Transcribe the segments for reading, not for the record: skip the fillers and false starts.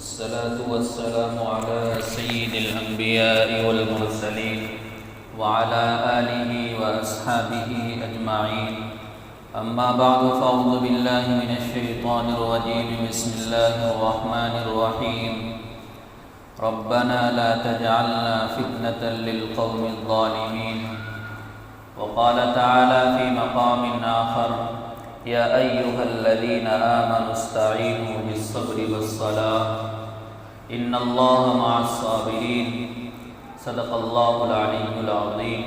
والصلاة والسلام على سيد الأنبياء والمرسلين وعلى آله وأصحابه أجمعين. أما بعد فأعوذ بالله من الشيطان الرجيم. بسم الله الرحمن الرحيم. ربنا لا تجعلنا فتنة للقوم الظالمين. وقال تعالى في مقام آخر: يا أيها الذين آمنوا استعينوا بالصبر والصلاة إن الله مع الصابرين. صدق الله العلي العظيم.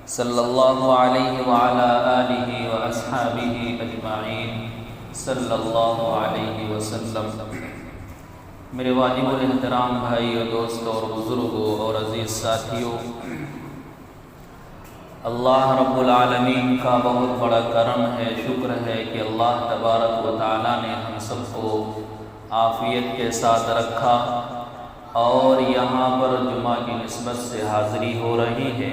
صلى الله عليه وعلى آله وأصحابه أجمعين. صلى الله عليه وسلم. میرے واجب الاحترام بھائیو، دوستو اور بزرگوں اور عزیز ساتھیوں، اللہ رب العالمین کا بہت بڑا کرم ہے، شکر ہے کہ اللہ تبارک و تعالیٰ نے ہم سب کو عافیت کے ساتھ رکھا اور یہاں پر جمعہ کی نسبت سے حاضری ہو رہی ہے۔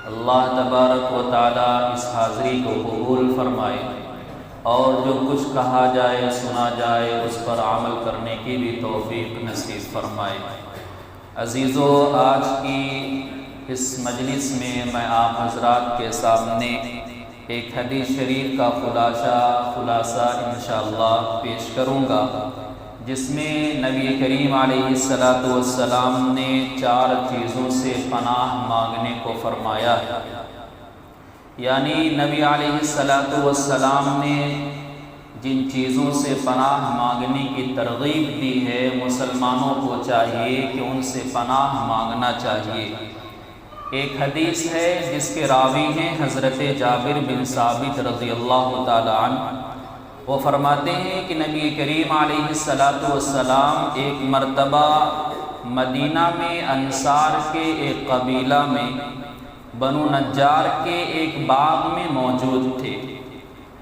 اللہ تبارک و تعالیٰ اس حاضری کو قبول فرمائے اور جو کچھ کہا جائے سنا جائے اس پر عمل کرنے کی بھی توفیق نصیب فرمائے۔ عزیزو، آج کی اس مجلس میں میں آپ حضرات کے سامنے ایک حدیث شریف کا خلاصہ انشاءاللہ پیش کروں گا، جس میں نبی کریم علیہ السلام نے 4 چیزوں سے پناہ مانگنے کو فرمایا ہے۔ یعنی نبی علیہ السلام نے جن چیزوں سے پناہ مانگنے کی ترغیب دی ہے، مسلمانوں کو چاہیے کہ ان سے پناہ مانگنا چاہیے۔ ایک حدیث ہے جس کے راوی ہیں حضرت جابر بن ثابت رضی اللہ تعالی عنہ۔ وہ فرماتے ہیں کہ نبی کریم علیہ السلام ایک مرتبہ مدینہ میں انصار کے ایک قبیلہ میں بنو نجار کے ایک باغ میں موجود تھے،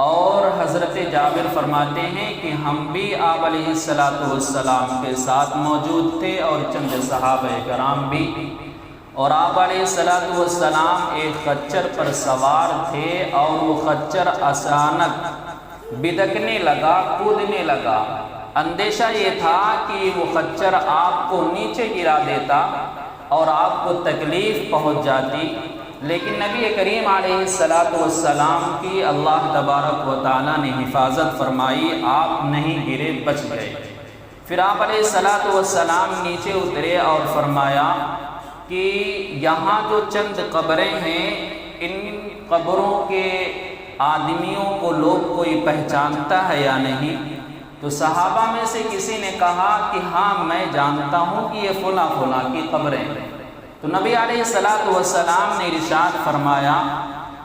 اور حضرت جابر فرماتے ہیں کہ ہم بھی آپ علیہ السلام کے ساتھ موجود تھے اور چند صحابہ کرام بھی، اور آپ علیہ السلام ایک خچر پر سوار تھے اور وہ خچر اچانک بدکنے لگا، کودنے لگا۔ اندیشہ یہ تھا کہ وہ خچر آپ کو نیچے گرا دیتا اور آپ کو تکلیف پہنچ جاتی، لیکن نبی کریم علیہ السلام کی اللہ تبارک و تعالیٰ نے حفاظت فرمائی، آپ نہیں گرے، بچ گئے۔ پھر آپ علیہ السلام نیچے اترے اور فرمایا کہ یہاں جو چند قبریں ہیں، ان قبروں کے آدمیوں کو لوگ کوئی پہچانتا ہے یا نہیں؟ تو صحابہ میں سے کسی نے کہا کہ ہاں میں جانتا ہوں کہ یہ فلاں فلاں کی قبریں ہیں۔ تو نبی علیہ السلام نے ارشاد فرمایا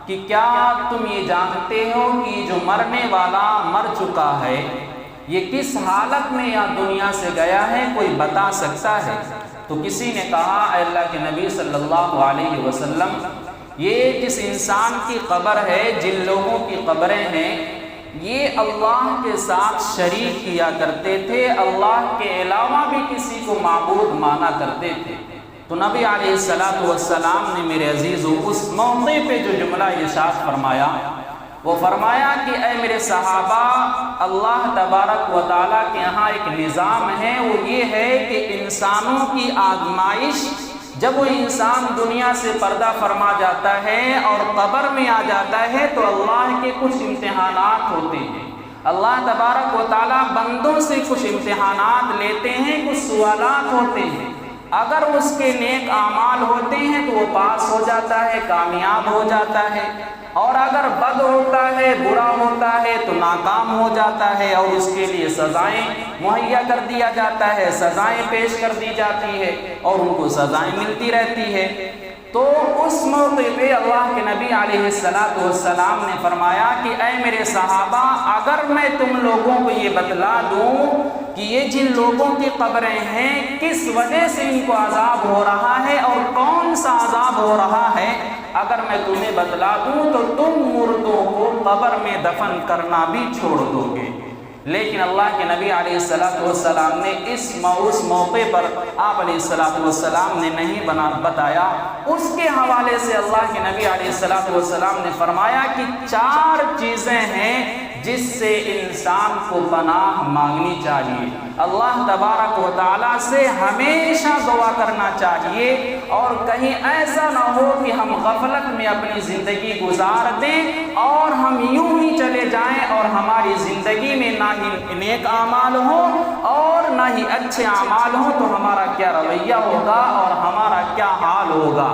کہ کیا تم یہ جانتے ہو کہ جو مرنے والا مر چکا ہے یہ کس حالت میں یا دنیا سے گیا ہے، کوئی بتا سکتا ہے؟ تو کسی نے کہا اے اللہ کے نبی صلی اللہ علیہ وسلم، یہ جس انسان کی قبر ہے، جن لوگوں کی قبریں ہیں، یہ اللہ کے ساتھ شریک کیا کرتے تھے، اللہ کے علاوہ بھی کسی کو معبود مانا کرتے تھے۔ تو نبی علیہ السلام نے میرے عزیزو اس موقع پہ جو جملہ ارشاد فرمایا، وہ فرمایا کہ اے میرے صحابہ، اللہ تبارک و تعالیٰ کے یہاں ایک نظام ہے، وہ یہ ہے کہ انسانوں کی آزمائش، جب وہ انسان دنیا سے پردہ فرما جاتا ہے اور قبر میں آ جاتا ہے تو اللہ کے کچھ امتحانات ہوتے ہیں۔ اللہ تبارک و تعالیٰ بندوں سے کچھ امتحانات لیتے ہیں، کچھ سوالات ہوتے ہیں۔ اگر اس کے نیک اعمال ہوتے ہیں تو وہ پاس ہو جاتا ہے، کامیاب ہو جاتا ہے، اور اگر بد ہوتا ہے، برا ہوتا ہے تو ناکام ہو جاتا ہے، اور اس کے لیے سزائیں مہیا کر دیا جاتا ہے، سزائیں پیش کر دی جاتی ہے اور ان کو سزائیں ملتی رہتی ہے۔ تو اس موقع پہ اللہ کے نبی علیہ السلام نے فرمایا کہ اے میرے صحابہ، اگر میں تم لوگوں کو یہ بتلا دوں کہ یہ جن لوگوں کی قبریں ہیں کس وجہ سے ان کو عذاب ہو رہا ہے اور کون سا عذاب ہو رہا ہے، اگر میں تمہیں بتلا دوں تو تم مردوں کو قبر میں دفن کرنا بھی چھوڑ دو گے۔ لیکن اللہ کے نبی علیہ السلام نے اس موقع پر آپ علیہ السلام نے نہیں بتایا۔ اس کے حوالے سے اللہ کے نبی علیہ السلام نے فرمایا کہ 4 چیزیں ہیں جس سے انسان کو پناہ مانگنی چاہیے۔ اللہ تبارک و تعالیٰ سے ہمیشہ دعا کرنا چاہیے، اور کہیں ایسا نہ ہو کہ ہم غفلت میں اپنی زندگی گزار دیں اور ہم یوں ہی چلے جائیں اور ہماری زندگی میں نہ ہی نیک اعمال ہوں اور نہ ہی اچھے اعمال ہوں، تو ہمارا کیا رویہ ہوگا اور ہمارا کیا حال ہوگا۔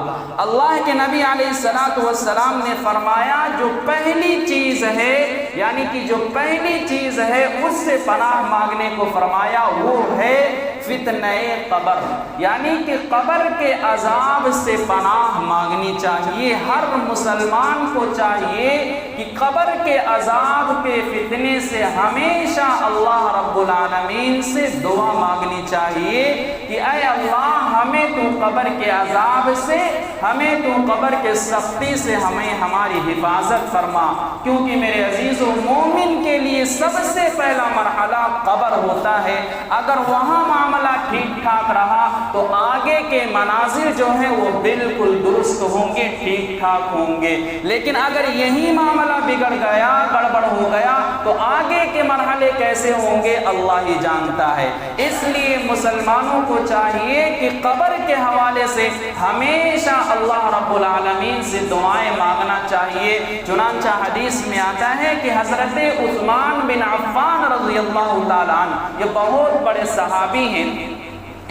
اللہ کے نبی علیہ السلام نے فرمایا جو پہلی چیز ہے، یعنی کہ جو پہلی چیز ہے اس سے پناہ مانگنے کو فرمایا وہ ہے فتنہ قبر، یعنی کہ قبر کے عذاب سے پناہ مانگنی چاہیے۔ ہر مسلمان کو چاہیے کہ قبر کے عذاب کے فتنے سے ہمیشہ اللہ رب العالمین سے دعا مانگنی چاہیے کہ اے اللہ ہمیں تو قبر کے عذاب سے، ہمیں تو قبر کے سختی سے ہماری حفاظت فرما، کیونکہ میرے عزیزو مومن کے لیے سب سے پہلا مرحلہ قبر ہوتا ہے۔ اگر وہاں معاملہ ٹھیک ٹھاک رہا تو آگے کے مناظر جو ہیں وہ بالکل درست ہوں گے، ٹھیک ٹھاک ہوں گے، لیکن اگر یہی معاملہ بگڑ گیا، گڑبڑ ہو گیا، تو آگے کے مرحلے کیسے ہوں گے اللہ ہی جانتا ہے۔ اس لیے مسلمانوں کو چاہیے کہ قبر کے حوالے سے ہمیشہ اللہ رب العالمین سے دعائیں مانگنا چاہیے۔ چنانچہ حدیث میں آتا ہے کہ حضرت عثمان بن عفان رضی اللہ تعالیٰ عنہ، یہ بہت بڑے صحابی ہیں،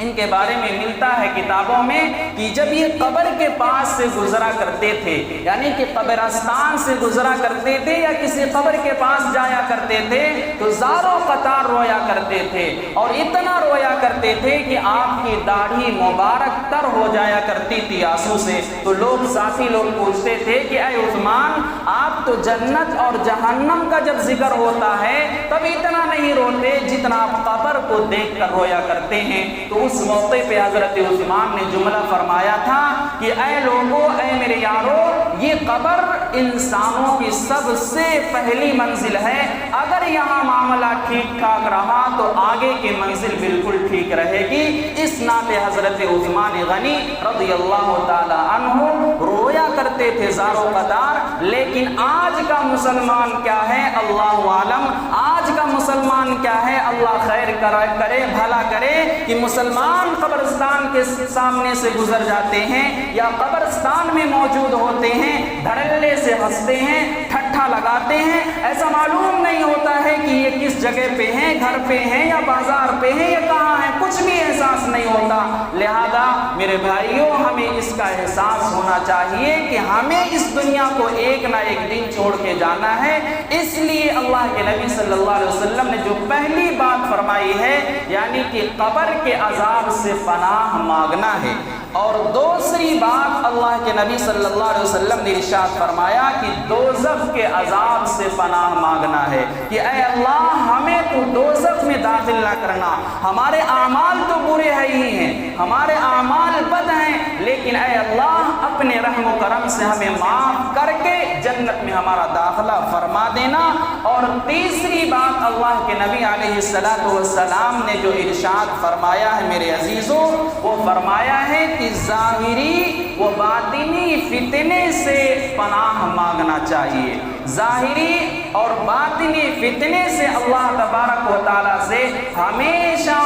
ان کے بارے میں ملتا ہے کتابوں میں کہ جب یہ قبر کے پاس سے گزرا کرتے تھے، یعنی کہ قبرستان سے گزرا کرتے تھے یا کسی قبر کے پاس جایا کرتے تھے، تو زاروں قطار رویا کرتے تھے، اور اتنا رویا کرتے تھے کہ آپ کی داڑھی مبارک تر ہو جایا کرتی تھی آنسو سے۔ تو لوگ، ساتھی لوگ پوچھتے تھے کہ اے عثمان، آپ تو جنت اور جہنم کا جب ذکر ہوتا ہے تب اتنا نہیں روتے جتنا آپ قبر کو دیکھ کر رویا کرتے ہیں۔ تو اس موقع پہ حضرت عثمان نے جملہ فرمایا تھا کہ اے لوگو، اے میرے یارو، یہ قبر انسانوں کی سب سے پہلی منزل ہے، اگر یہاں معاملہ ٹھیک ٹھاک رہا تو آگے کی منزل بالکل ٹھیک رہے گی۔ اس ناطے حضرت عثمان غنی رضی اللہ تعالی عنہ رویا کرتے تھے زاروں قطار۔ لیکن آج کا مسلمان کیا ہے اللہ عالم، آج کا مسلمان کیا ہے اللہ خیر کرے، بھلا کرے، کہ مسلمان قبرستان کے سامنے سے گزر جاتے ہیں یا قبرستان میں موجود ہوتے ہیں، دھڑلے سے ہنستے ہیں، ٹھٹھا لگاتے ہیں، ایسا معلوم نہیں ہوتا ہے کہ یہ کس جگہ پہ ہیں، گھر پہ ہیں یا بازار پہ ہیں یا کہاں ہیں، کچھ بھی احساس نہیں ہوتا۔ لہذا میرے بھائیوں، ہمیں اس کا احساس ہونا چاہیے کہ ہمیں اس دنیا کو ایک نہ ایک دن چھوڑ کے جانا ہے۔ اس لیے اللہ کے نبی صلی اللہ علیہ وسلم نے جو پہلی بات فرمائی ہے، یعنی کہ قبر کے عذاب سے پناہ مانگنا ہے، اور دوسری بات اللہ کے نبی صلی اللہ علیہ وسلم نے ارشاد فرمایا کہ دوزخ کے عذاب سے پناہ مانگنا ہے، کہ اے اللہ ہمیں تو دوزخ میں داخل نہ کرنا، ہمارے اعمال تو برے ہی ہیں، ہمارے اعمال بد ہیں، لیکن اے اللہ اپنے رحم و کرم سے ہمیں معاف کر کے جنت میں ہمارا داخلہ فرما دینا۔ اور تیسری بات اللہ کے نبی علیہ السلام نے جو ارشاد فرمایا ہے میرے عزیزوں، وہ فرمایا ہے کہ ظاہری و باطنی فتنے سے پناہ مانگنا چاہیے۔ ظاہری اور باطنی فتنے سے اللہ تبارک و تعالیٰ سے ہمیشہ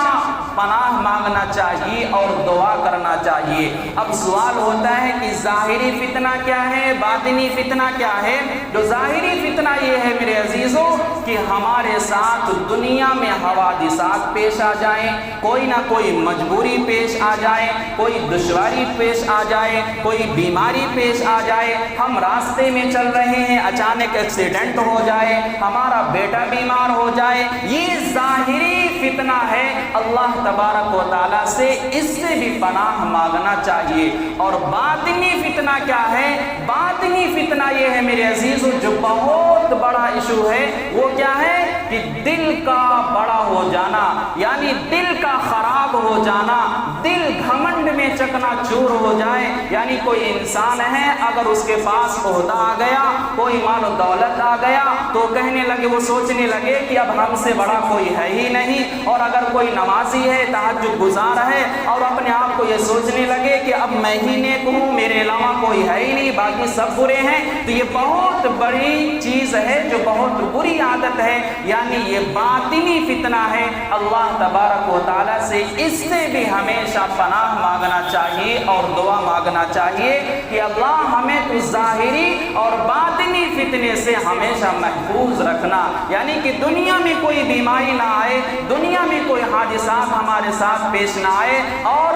پناہ مانگنا چاہیے اور دعا کرنا چاہیے۔ اب سوال ہوتا ہے کہ ظاہری فتنہ کیا ہے، باطنی فتنہ کیا ہے؟ جو ظاہری فتنہ یہ ہے میرے عزیزوں کہ ہمارے ساتھ دنیا میں حوادثات پیش آ جائیں، کوئی نہ کوئی مجبوری پیش آ جائے، کوئی دشواری پیش آ جائے، کوئی بیماری پیش آ جائے، ہم راستے میں چل رہے ہیں، اچانک ایکسیڈنٹ ہو جائے، ہمارا بیٹا بیمار ہو جائے، یہ ظاہری فتنہ ہے۔ اللہ تبارک و تعالیٰ سے اس سے بھی پناہ مانگنا چاہیے۔ اور باطنی فتنہ کیا ہے؟ باطنی فتنہ یہ ہے میرے عزیزو، جو بہت بڑا ایشو ہے، وہ کیا ہے کہ دل کا بڑا ہو جانا، یعنی دل کا خراب ہو جانا، دل گھمنڈ میں چکنا چور ہو جائے. یعنی کوئی انسان ہے، اگر اس کے پاس عہدہ آ گیا، کوئی مال و دولت آ گیا، تو کہنے لگے، وہ سوچنے لگے کہ اب ہم سے بڑا کوئی ہے ہی نہیں. اور اگر کوئی نمازی ہے، تہجد گزار ہے، اور اپنے آپ کو یہ سوچنے لگے کہ اب میں ہی نیک ہوں، میرے علاوہ کوئی ہے ہی نہیں، باقی سب برے ہیں، تو یہ بہت بڑی چیز ہے، جو بہت بری عادت ہے. یعنی یہ باطنی فتنہ ہے. اللہ تبارک و تعالیٰ سے اس سے بھی ہمیشہ پناہ مانگنا چاہیے اور دعا مانگنا چاہیے کہ اللہ ہمیں تو ظاہری اور باطنی فتنے سے ہمیشہ محفوظ رکھنا. یعنی کہ دنیا میں کوئی بیماری نہ آئے، دنیا میں کوئی حادثات ہمارے ساتھ پیش نہ آئے، اور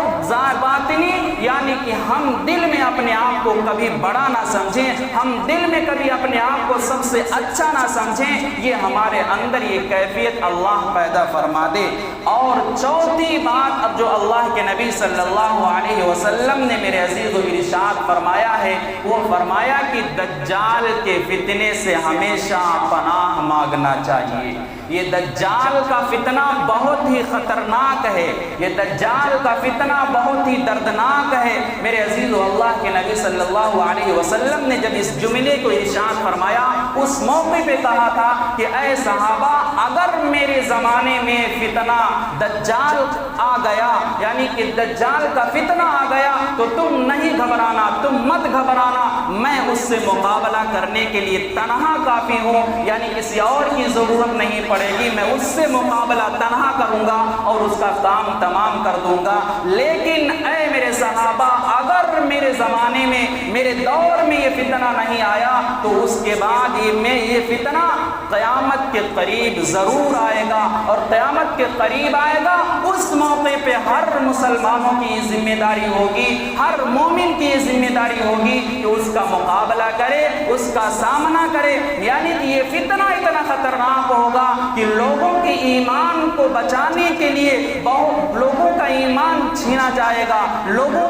باطنی یعنی کہ ہم دل میں اپنے آپ کو کبھی بڑا نہ سمجھیں، ہم دل میں کبھی اپنے آپ کو سب سے اچھا نہ سمجھیں. یہ ہمارے اندر یہ کیفیت اللہ پیدا فرما دے. اور چوتھی بات اب جو اللہ کے نبی صلی اللہ علیہ وسلم نے میرے عزیز و ارشاد فرمایا ہے، وہ فرمایا کہ دجال کے فتنے سے ہمیشہ پناہ مانگنا چاہیے. یہ دجال کا فتنہ بہت ہی خطرناک ہے، یہ دجال کا فتنہ بہت ہی دردناک ہے. میرے عزیز و اللہ کے نبی صلی اللہ علیہ وسلم نے جب اس جملے کو ارشاد فرمایا، اس موقع پہ کہا تھا کہ اے صحابہ، اگر میرے زمانے میں فتنہ دجال آ گیا، یعنی کہ دجال کا فتنہ آ گیا، تو تم نہیں گھبرانا، تم مت گھبرانا، میں اس سے مقابلہ کرنے کے لیے تنہا کافی ہوں. یعنی کسی اور کی ضرورت نہیں پڑے گی، میں اس سے مقابلہ تنہا کروں گا اور اس کا کام تمام کر دوں گا. لیکن اے میرے صحابہ، اگر میرے زمانے میں، میرے دور میں یہ فتنہ نہیں آیا، تو اس کے بعد یہ فتنہ قیامت کے قریب ضرور آئے گا. اور قیامت کے قریب آئے گا، اس موقع پہ ہر مسلمانوں کی ذمہ داری ہوگی، ہر مومن کی ذمہ داری ہوگی کہ اس کا مقابلہ کرے، اس کا سامنا کرے. یعنی کہ یہ فتنہ اتنا خطرناک ہوگا کہ لوگوں کے ایمان کو بچانے کے لیے بہت لوگوں کا ایمان چھینا جائے گا، لوگوں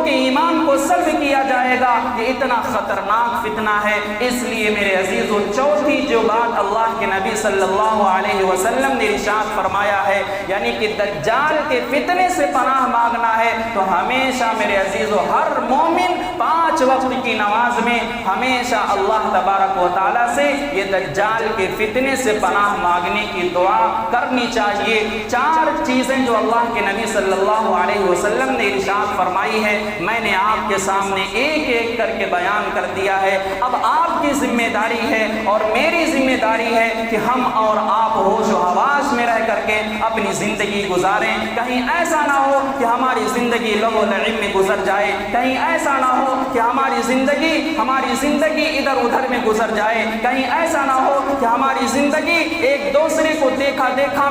کے ایمان کو سلب کیا جائے گا. یہ اتنا خطرناک فتنہ ہے. اس لیے میرے عزیزو، چوتھی جو بات اللہ کے نبی صلی اللہ علیہ وسلم نے ارشاد فرمایا ہے، یعنی کہ دجال کے فتنے سے پناہ مانگنا ہے، تو ہمیشہ میرے عزیزو ہر مومن 5 وقت کی نماز میں ہمیشہ اللہ تبارک و تعالیٰ سے یہ دجال کے فتنے سے پناہ مانگنے کی دعا کرنی چاہیے. 4 چیزیں جو اللہ کے نبی صلی اللہ علیہ وسلم نے ارشاد فرمائی ہے، میں نے آپ کے سامنے ایک ایک کر کے بیان کر دیا ہے. اب آپ کی ذمہ داری ہے اور میری ذمہ داری ہے کہ ہم اور آپ ہوش و حواس میں رہ کر کے اپنی زندگی گزاریں. کہیں ایسا نہ ہو کہ ہماری زندگی لغو و لعب میں گزر جائے، کہیں ایسا نہ ہو کہ ہماری زندگی ادھر ادھر میں گزر جائے، کہیں ایسا نہ ہو کہ ہماری زندگی ایک دوسرے کو دیکھا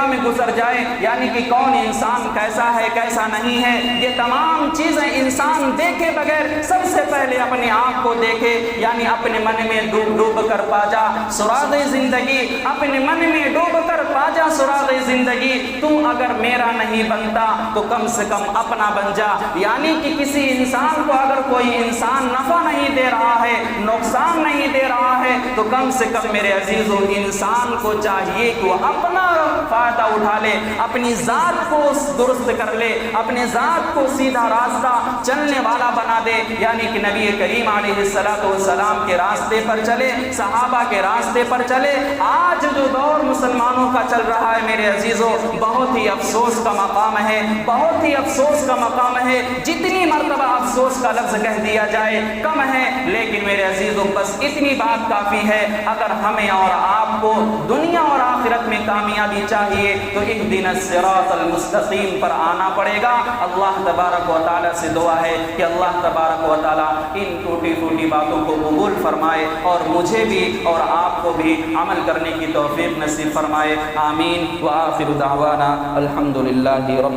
میں گزر جائے. یعنی کہ کون انسان کیسا ہے کیسا نہیں ہے، یہ تمام چیزیں انسان دیکھے بغیر سب سے پہلے اپنے آپ کو دیکھے. یعنی اپنے من میں ڈوب کر پا جا سراغ زندگی، اپنے من میں ڈوب کر پا جا سراغ زندگی. تو اگر میرا نہیں بنتا تو کم سے کم اپنا بن جا. یعنی کہ کسی انسان کو اگر کوئی انسان نفع نہیں دے رہا ہے، نقصان نہیں دے رہا ہے، تو کم سے کم میرے عزیزو انسان کو چاہیے کہ وہ اپنا فائدہ اٹھا لے، اپنی ذات کو درست کر لے، اپنے ذات کو سیدھا راستہ چلنے والا بنا دے. یعنی کہ نبی کریم علیہ السلام کے راستے پر چلے، صحابہ کے راستے پر چلے. آج جو دور مسلمانوں کا چل رہا ہے میرے عزیزو، بہت ہی افسوس کا مقام ہے، بہت ہی افسوس کا مقام ہے. جتنی مرتبہ افسوس کا لفظ کہہ دیا جائے کم ہے، لیکن میرے عزیزو بس اتنی بات کافی ہے. اگر ہمیں اور آپ کو دنیا اور آخرت میں کامیابی چاہیے تو اہدنا الصراط المستقیم پر آنا پڑے گا. اللہ تبارک و تعالیٰ سے دعا ہے کہ اللہ تبارک و تعالیٰ ان ٹوٹی پھوٹی باتوں کو قبول فرمائے اور مجھے بھی اور آپ کو بھی عمل کرنے کی توفیق نصیب فرمائے. آمین. وآخر دعوانا الحمدللہ رب